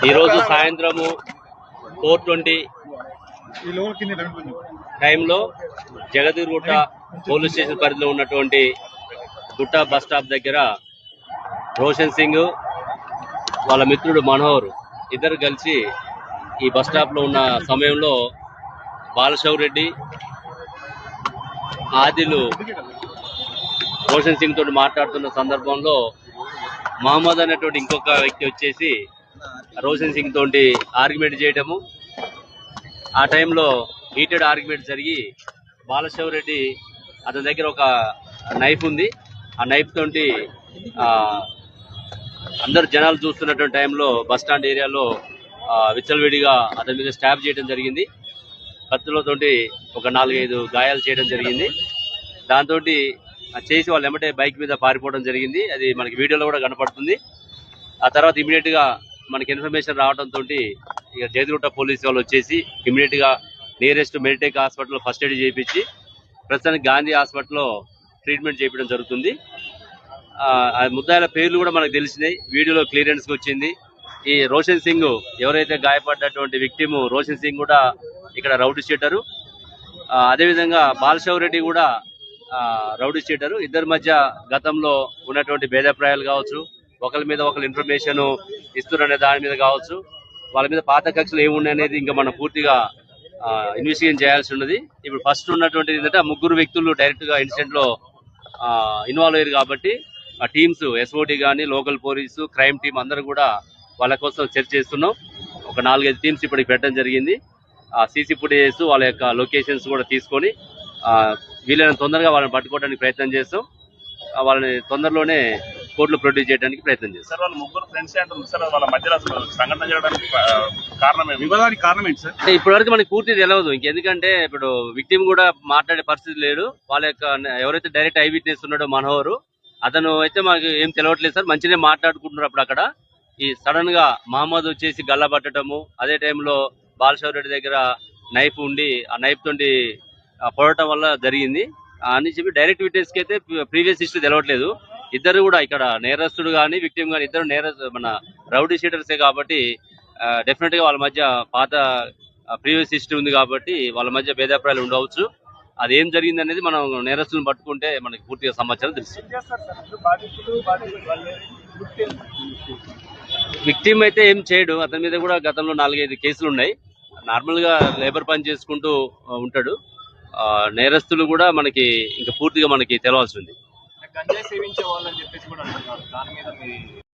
ఈరోజు సాయంత్రము 4:20 టైంలో జగదీర్గుట్ట పోలీస్ స్టేషన్ పరిధిలో ఉన్నటువంటి గుట్ట బస్ స్టాప్ దగ్గర రోషన్ సింగ్ వాళ్ళ మిత్రుడు మనోహర్ ఇద్దరు కలిసి ఈ బస్ స్టాప్ లో ఉన్న సమయంలో బాలశౌర్ రెడ్డి ఆదిలు రోషన్ సింగ్ తోటి మాట్లాడుతున్న సందర్భంలో మహమ్మద్ అనేటువంటి ఇంకొక వ్యక్తి వచ్చేసి రోషన్ సింగ్ తోటి ఆర్గ్యుమెంట్ చేయడము. ఆ టైంలో హీటెడ్ ఆర్గ్యుమెంట్ జరిగి బాలశౌర్ రెడ్డి అతని దగ్గర ఒక నైఫ్ ఉంది, ఆ నైఫ్ తోటి అందరు జనాలు చూస్తున్నటువంటి టైంలో బస్ స్టాండ్ ఏరియాలో విచ్చలవిడిగా అతని మీద స్టాబ్ చేయడం జరిగింది. కత్తులతోటి ఒక 4-5 గాయాలు చేయడం జరిగింది. దాంతో చేసి వాళ్ళు ఎమ్మటే బైక్ మీద పారిపోవడం జరిగింది. అది మనకి వీడియోలో కూడా కనపడుతుంది. ఆ తర్వాత ఇమీడియట్ గా మనకి ఇన్ఫర్మేషన్ రావడంతో ఇక జగదీర్గుట్ట పోలీసు వాళ్ళు వచ్చేసి ఇమీడియట్ గా nearest meditech hospital first aid చేయించి ప్రస్తుతానికి గాంధీ హాస్పిటల్లో ట్రీట్మెంట్ చేయించడం జరుగుతుంది. ముద్దాయిల పేర్లు కూడా మనకు తెలిసినాయి, వీడియోలో క్లియరెన్స్ వచ్చింది. ఈ రోషన్ సింగ్ ఎవరైతే గాయపడ్డటువంటి విక్టిమ్ రోషన్ సింగ్ కూడా ఇక్కడ రౌడీ షీటరు, అదేవిధంగా బాలశౌర్ రెడ్డి కూడా రౌడీ షీటరు. ఇద్దరి మధ్య గతంలో ఉన్నటువంటి భేదాభిప్రాయాలు కావచ్చు, ఒకరి మీద ఒకరు ఇన్ఫర్మేషన్ ఇస్తున్నారనే దాని మీద కావచ్చు, వాళ్ళ మీద పాత కక్షలు ఏమున్నాయనేది ఇంకా మనం పూర్తిగా ఇన్వెస్టిగేషన్ చేయాల్సి ఉన్నది. ఇప్పుడు ఫస్ట్ ఉన్నటువంటి ఏంటంటే ఆ ముగ్గురు వ్యక్తులు డైరెక్ట్ గా ఇన్సిడెంట్ లో ఇన్వాల్వ్ అయ్యారు కాబట్టి ఆ టీమ్స్ ఎస్ఓటీ కానీ లోకల్ పోలీసు క్రైమ్ టీం అందరూ కూడా వాళ్ళ కోసం సెర్చ్ చేస్తున్నాం. ఒక 4-5 టీమ్స్ ఇప్పటికి పెట్టడం జరిగింది. ఆ సీసీ ఫుటేజెస్ వాళ్ళ యొక్క లొకేషన్స్ కూడా తీసుకొని వీలైనంత తొందరగా వాళ్ళని పట్టుకోవడానికి ప్రయత్నం చేస్తాం. వాళ్ళని తొందరలోనే కోర్టులో ప్రొడ్యూస్ చేయడానికి ప్రయత్నం చేస్తాం. సార్, వాళ్ళ ముగ్గురు ఫ్రెండ్స్ అంటారు సార్, వాళ్ళ మధ్యలో సంఘటన జరగడానికి కారణం ఏంటి సార్? అంటే ఇప్పటివరకు మనకి పూర్తి తెలియదు. ఇంకెందుకంటే ఇప్పుడు విక్టిమ్ కూడా మాట్లాడే పరిస్థితి లేడు. వాళ్ళ యొక్క ఎవరైతే డైరెక్ట్ ఐ విట్నెస్ ఉన్నాడో మనోహర్, అతను అయితే మాకు ఏం తెలియట్లేదు సార్. మంచిగా మాట్లాడుకుంటున్నారు. అప్పుడు అక్కడ ఈ సడన్ గా మహమ్మద్ వచ్చేసి గల్లా పట్టడము, అదే టైంలో బాలశౌర్ రెడ్డి దగ్గర నైఫ్ ఉండి ఆ నైఫ్ తోటి పొడటం వల్ల జరిగింది అని చెప్పి డైరెక్ట్ విట్నెస్ కి అయితే ప్రీవియస్ హిస్టరీ తెలవట్లేదు. ఇద్దరు కూడా ఇక్కడ నేరస్తుడు కానీ విక్టిమ్ కానీ ఇద్దరు మన రౌడీ షీటర్సే కాబట్టి డెఫినెట్ గా వాళ్ళ మధ్య పాత ప్రీవియస్ హిస్టరీ ఉంది కాబట్టి వాళ్ళ మధ్య భేదాభిప్రాయాలు ఉండవచ్చు. అది ఏం జరిగింది అనేది మనం నేరస్తులను పట్టుకుంటే మనకి పూర్తిగా సమాచారం తెలుస్తుంది. విక్టిమ్ అయితే ఏం చేయడు. అతని మీద కూడా గతంలో 4-5 కేసులు ఉన్నాయి. నార్మల్ గా లేబర్ పని చేసుకుంటూ ఉంటాడు. నేరస్తులు కూడా మనకి ఇంకా పూర్తిగా మనకి తెలవాల్సి ఉంది. గంజాయి సేవించే వాళ్ళని చెప్పేసి కూడా అంటున్నారు. దాని మీద